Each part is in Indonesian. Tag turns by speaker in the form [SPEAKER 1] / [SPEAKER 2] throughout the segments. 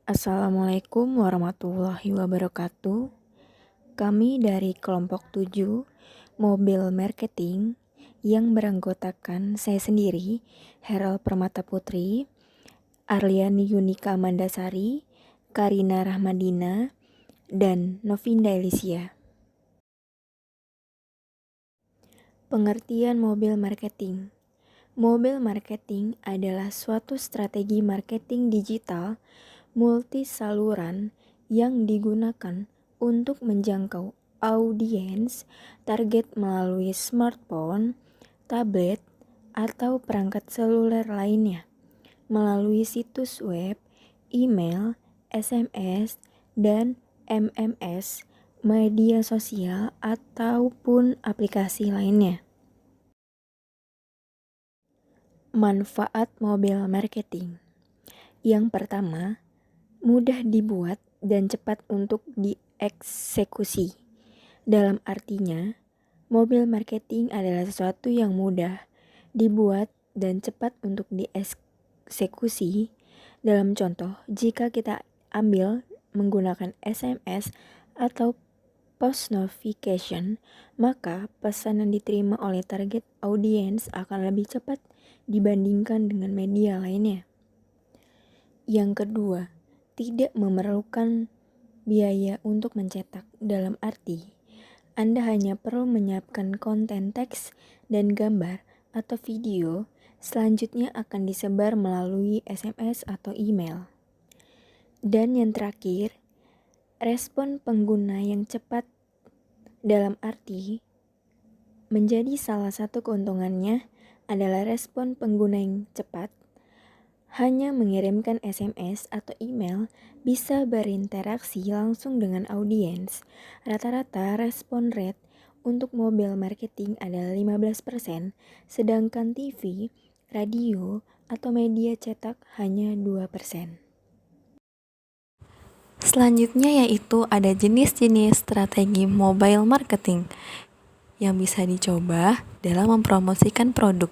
[SPEAKER 1] Assalamualaikum warahmatullahi wabarakatuh. Kami dari kelompok 7 Mobil Marketing yang beranggotakan saya sendiri, Heral Permata Putri, Arliani Yunika Mandasari, Karina Rahmadina, dan Novinda Elysia. Pengertian mobil marketing. Mobil marketing adalah suatu strategi marketing digital multi-saluran yang digunakan untuk menjangkau audiens target melalui smartphone, tablet, atau perangkat seluler lainnya, melalui situs web, email, SMS, dan MMS, media sosial, ataupun aplikasi lainnya. Manfaat mobil marketing. Yang pertama, mudah dibuat dan cepat untuk dieksekusi. Dalam artinya, mobil marketing adalah sesuatu yang mudah dibuat dan cepat untuk dieksekusi. Dalam contoh, jika kita ambil menggunakan SMS atau post notification, maka pesan yang diterima oleh target audiens akan lebih cepat dibandingkan dengan media lainnya. Yang kedua, tidak memerlukan biaya untuk mencetak. Dalam arti, Anda hanya perlu menyiapkan konten teks dan gambar atau video, selanjutnya akan disebar melalui SMS atau email. Dan yang terakhir, respon pengguna yang cepat. Dalam arti, menjadi salah satu keuntungannya adalah respon pengguna yang cepat. Hanya mengirimkan SMS atau email bisa berinteraksi langsung dengan audiens. Rata-rata respon rate untuk mobil marketing adalah 15%, sedangkan TV, radio, atau media cetak hanya 2%.
[SPEAKER 2] Selanjutnya yaitu ada jenis-jenis strategi mobile marketing yang bisa dicoba dalam mempromosikan produk.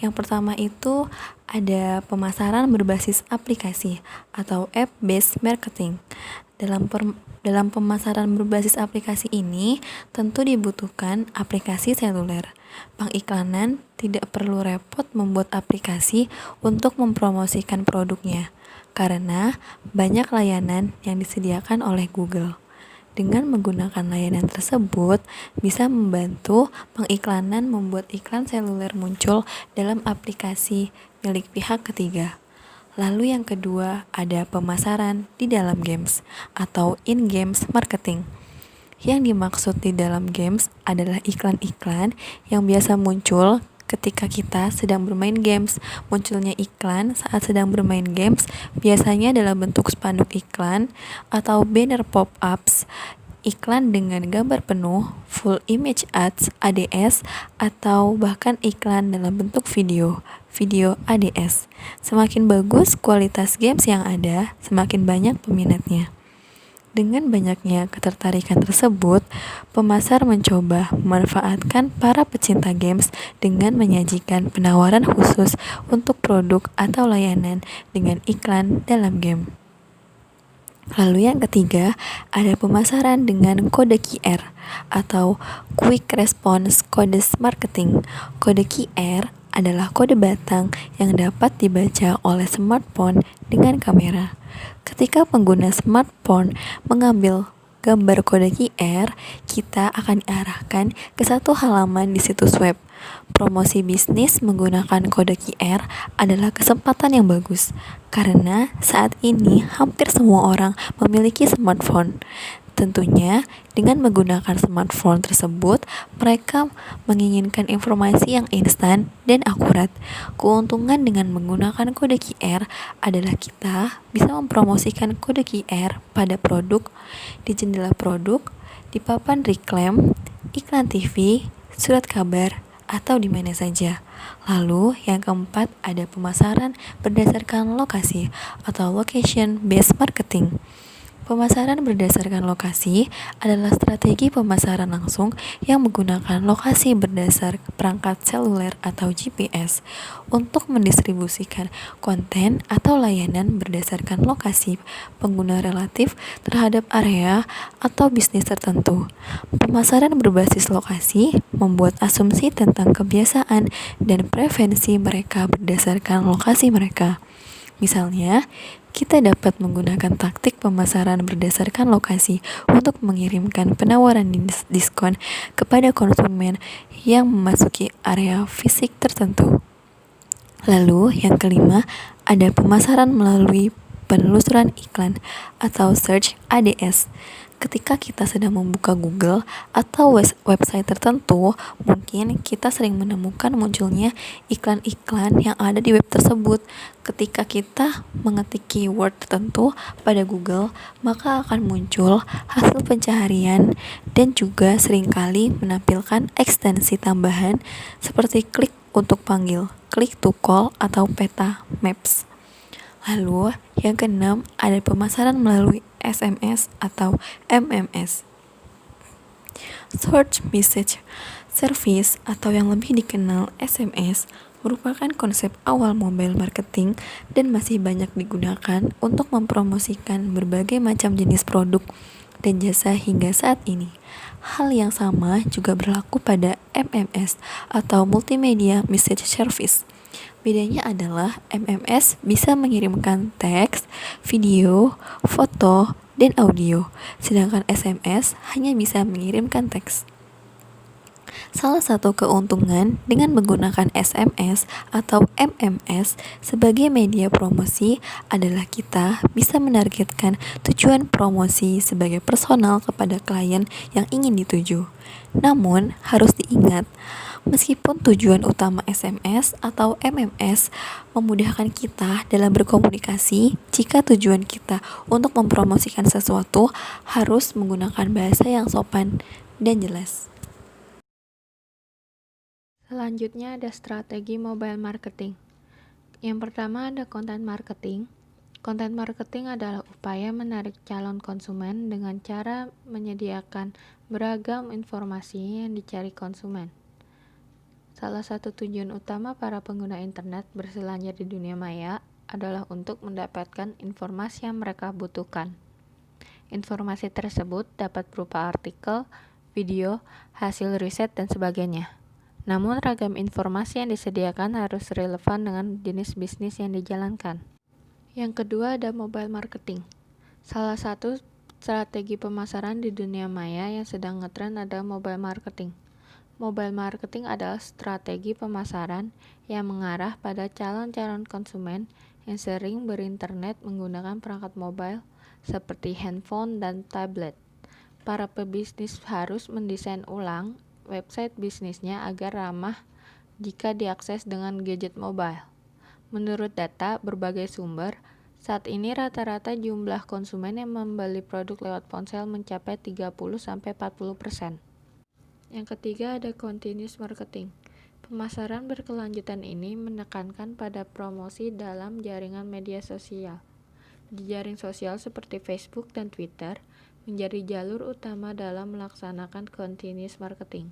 [SPEAKER 2] Yang pertama itu ada pemasaran berbasis aplikasi atau app-based marketing. Dalam pemasaran berbasis aplikasi ini tentu dibutuhkan aplikasi seluler. Pengiklanan tidak perlu repot membuat aplikasi untuk mempromosikan produknya, karena banyak layanan yang disediakan oleh Google. Dengan menggunakan layanan tersebut, bisa membantu pengiklanan membuat iklan seluler muncul dalam aplikasi milik pihak ketiga. Lalu yang kedua, ada pemasaran di dalam games atau in-games marketing. Yang dimaksud di dalam games adalah iklan-iklan yang biasa muncul ketika kita sedang bermain games. Munculnya iklan saat sedang bermain games biasanya dalam bentuk spanduk iklan atau banner pop-ups, iklan dengan gambar penuh, full image ads (ADS), atau bahkan iklan dalam bentuk video ADS. Semakin bagus kualitas games yang ada, semakin banyak peminatnya. Dengan banyaknya ketertarikan tersebut, pemasar mencoba memanfaatkan para pecinta games dengan menyajikan penawaran khusus untuk produk atau layanan dengan iklan dalam game. Lalu yang ketiga, ada pemasaran dengan kode QR atau Quick Response Codes Marketing. Kode QR adalah kode batang yang dapat dibaca oleh smartphone dengan kamera. Ketika pengguna smartphone mengambil gambar kode QR, kita akan diarahkan ke satu halaman di situs web. Promosi bisnis menggunakan kode QR adalah kesempatan yang bagus, karena saat ini hampir semua orang memiliki smartphone. Tentunya, dengan menggunakan smartphone tersebut, mereka menginginkan informasi yang instan dan akurat. Keuntungan dengan menggunakan kode QR adalah kita bisa mempromosikan kode QR pada produk, di jendela produk, di papan reklam, iklan TV, surat kabar, atau di mana saja. Lalu yang keempat ada pemasaran berdasarkan lokasi atau location based marketing. Pemasaran berdasarkan lokasi adalah strategi pemasaran langsung yang menggunakan lokasi berdasar perangkat seluler atau GPS untuk mendistribusikan konten atau layanan berdasarkan lokasi pengguna relatif terhadap area atau bisnis tertentu. Pemasaran berbasis lokasi membuat asumsi tentang kebiasaan dan preferensi mereka berdasarkan lokasi mereka. Misalnya, kita dapat menggunakan taktik pemasaran berdasarkan lokasi untuk mengirimkan penawaran diskon kepada konsumen yang memasuki area fisik tertentu. Lalu, yang kelima, ada pemasaran melalui penelusuran iklan atau search ADS. Ketika kita sedang membuka Google atau website tertentu, mungkin kita sering menemukan munculnya iklan-iklan yang ada di web tersebut. Ketika kita mengetik keyword tertentu pada Google, maka akan muncul hasil pencaharian dan juga seringkali menampilkan ekstensi tambahan seperti klik untuk panggil, click to call, atau peta maps. Lalu, yang keenam, ada pemasaran melalui SMS atau MMS. Short Message Service atau yang lebih dikenal SMS merupakan konsep awal mobile marketing dan masih banyak digunakan untuk mempromosikan berbagai macam jenis produk dan jasa hingga saat ini. Hal yang sama juga berlaku pada MMS atau Multimedia Message Service. Bedanya adalah MMS bisa mengirimkan teks, video, foto, dan audio, sedangkan SMS hanya bisa mengirimkan teks. Salah satu keuntungan dengan menggunakan SMS atau MMS sebagai media promosi adalah kita bisa menargetkan tujuan promosi sebagai personal kepada klien yang ingin dituju. Namun, harus diingat, meskipun tujuan utama SMS atau MMS memudahkan kita dalam berkomunikasi, jika tujuan kita untuk mempromosikan sesuatu harus menggunakan bahasa yang sopan dan jelas.
[SPEAKER 1] Selanjutnya ada strategi mobile marketing. Yang pertama ada content marketing. Content marketing adalah upaya menarik calon konsumen dengan cara menyediakan beragam informasi yang dicari konsumen. Salah satu tujuan utama para pengguna internet berselancar di dunia maya adalah untuk mendapatkan informasi yang mereka butuhkan. Informasi tersebut dapat berupa artikel, video, hasil riset, dan sebagainya. Namun ragam informasi yang disediakan harus relevan dengan jenis bisnis yang dijalankan. Yang kedua ada mobile marketing. Salah satu strategi pemasaran di dunia maya yang sedang ngetren adalah mobile marketing. Mobile marketing adalah strategi pemasaran yang mengarah pada calon-calon konsumen yang sering berinternet menggunakan perangkat mobile seperti handphone dan tablet. Para pebisnis harus mendesain ulang website bisnisnya agar ramah jika diakses dengan gadget mobile. Menurut data berbagai sumber, saat ini rata-rata jumlah konsumen yang membeli produk lewat ponsel mencapai 30-40%. Yang ketiga ada continuous marketing. Pemasaran berkelanjutan ini menekankan pada promosi dalam jaringan media sosial. Jejaring sosial seperti Facebook dan Twitter menjadi jalur utama dalam melaksanakan continuous marketing.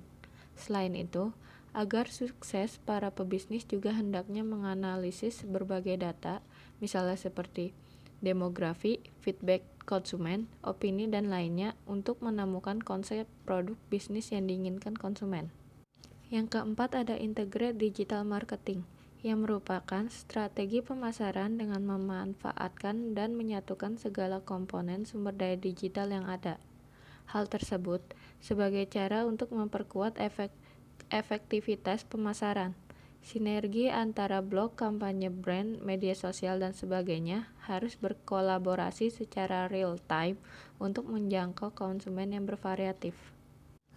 [SPEAKER 1] Selain itu, agar sukses, para pebisnis juga hendaknya menganalisis berbagai data, misalnya seperti demografi, feedback konsumen, opini, dan lainnya untuk menemukan konsep produk bisnis yang diinginkan konsumen. Yang keempat ada integrated digital marketing, yang merupakan strategi pemasaran dengan memanfaatkan dan menyatukan segala komponen sumber daya digital yang ada. Hal tersebut sebagai cara untuk memperkuat efektivitas pemasaran. Sinergi antara blog, kampanye brand, media sosial, dan sebagainya harus berkolaborasi secara real time untuk menjangkau konsumen yang bervariatif.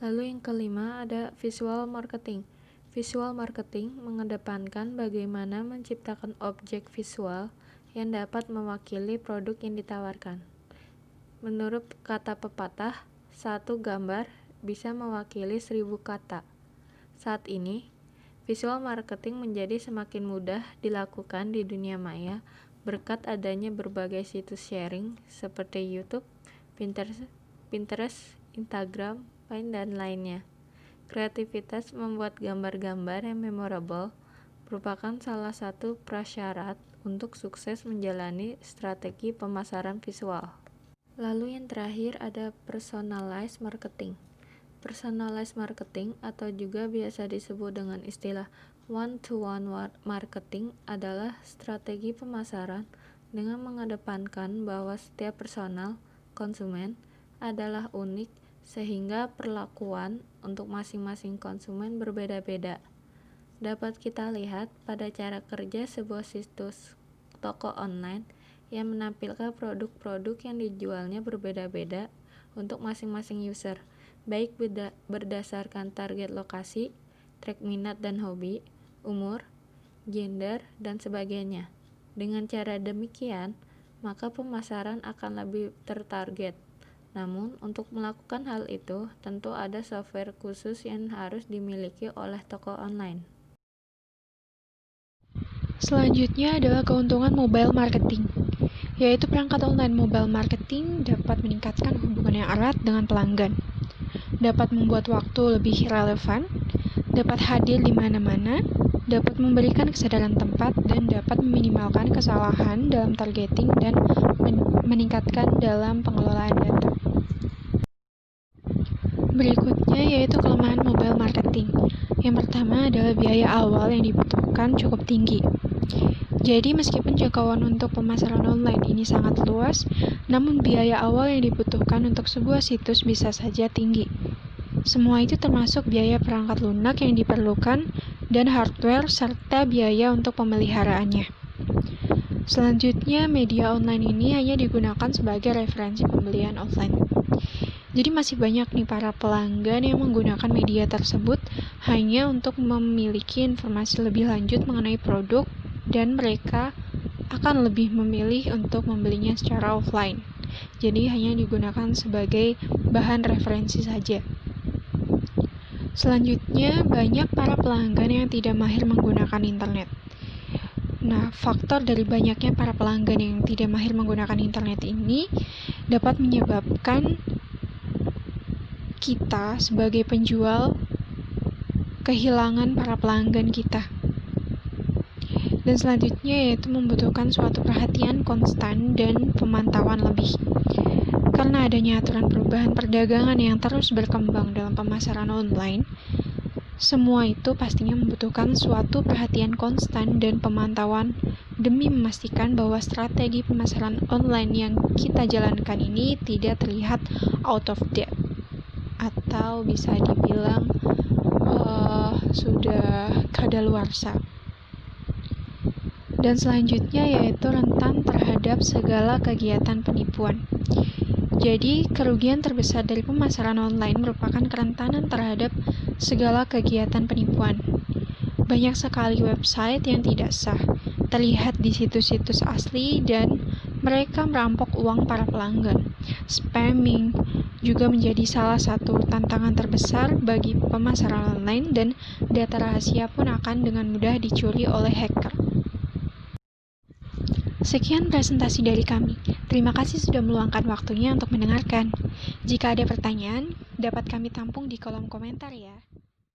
[SPEAKER 1] Lalu yang kelima ada visual marketing. Visual marketing mengedepankan bagaimana menciptakan objek visual yang dapat mewakili produk yang ditawarkan. Menurut kata pepatah, satu gambar bisa mewakili 1000 kata. Saat ini, visual marketing menjadi semakin mudah dilakukan di dunia maya berkat adanya berbagai situs sharing seperti YouTube, Pinterest, Instagram, Vine, dan lainnya. Kreativitas membuat gambar-gambar yang memorable merupakan salah satu prasyarat untuk sukses menjalani strategi pemasaran visual. Lalu yang terakhir ada personalized marketing. Personalized marketing atau juga biasa disebut dengan istilah one-to-one marketing adalah strategi pemasaran dengan mengedepankan bahwa setiap personal konsumen adalah unik sehingga perlakuan untuk masing-masing konsumen berbeda-beda. Dapat kita lihat pada cara kerja sebuah situs toko online yang menampilkan produk-produk yang dijualnya berbeda-beda untuk masing-masing user, baik berdasarkan target lokasi, track minat dan hobi, umur, gender, dan sebagainya. Dengan cara demikian, maka pemasaran akan lebih tertarget. Namun, untuk melakukan hal itu, tentu ada software khusus yang harus dimiliki oleh toko online.
[SPEAKER 3] Selanjutnya adalah keuntungan mobile marketing, yaitu perangkat online mobile marketing dapat meningkatkan hubungan yang erat dengan pelanggan, dapat membuat waktu lebih relevan, dapat hadir di mana-mana, dapat memberikan kesadaran tempat, dan dapat meminimalkan kesalahan dalam targeting dan meningkatkan dalam pengelolaan data. Berikutnya yaitu kelemahan mobile marketing. Yang pertama adalah biaya awal yang dibutuhkan cukup tinggi. Jadi meskipun jangkauan untuk pemasaran online ini sangat luas, namun biaya awal yang dibutuhkan untuk sebuah situs bisa saja tinggi. Semua itu termasuk biaya perangkat lunak yang diperlukan dan hardware serta biaya untuk pemeliharaannya. Selanjutnya, media online ini hanya digunakan sebagai referensi pembelian offline. Jadi masih banyak nih para pelanggan yang menggunakan media tersebut hanya untuk memiliki informasi lebih lanjut mengenai produk dan mereka akan lebih memilih untuk membelinya secara offline. Jadi hanya digunakan sebagai bahan referensi saja. Selanjutnya, banyak para pelanggan yang tidak mahir menggunakan internet. Nah, faktor dari banyaknya para pelanggan yang tidak mahir menggunakan internet ini dapat menyebabkan kita sebagai penjual kehilangan para pelanggan kita. Dan selanjutnya yaitu membutuhkan suatu perhatian konstan dan pemantauan lebih. Karena adanya aturan perubahan perdagangan yang terus berkembang dalam pemasaran online, semua itu pastinya membutuhkan suatu perhatian konstan dan pemantauan demi memastikan bahwa strategi pemasaran online yang kita jalankan ini tidak terlihat out of date atau bisa dibilang sudah kadaluarsa. Dan selanjutnya yaitu rentan terhadap segala kegiatan penipuan. Jadi, kerugian terbesar dari pemasaran online merupakan kerentanan terhadap segala kegiatan penipuan. Banyak sekali website yang tidak sah terlihat di situs-situs asli dan mereka merampok uang para pelanggan. Spamming juga menjadi salah satu tantangan terbesar bagi pemasaran online dan data rahasia pun akan dengan mudah dicuri oleh hacker. Sekian presentasi dari kami. Terima kasih sudah meluangkan waktunya untuk mendengarkan. Jika ada pertanyaan, dapat kami tampung di kolom komentar ya.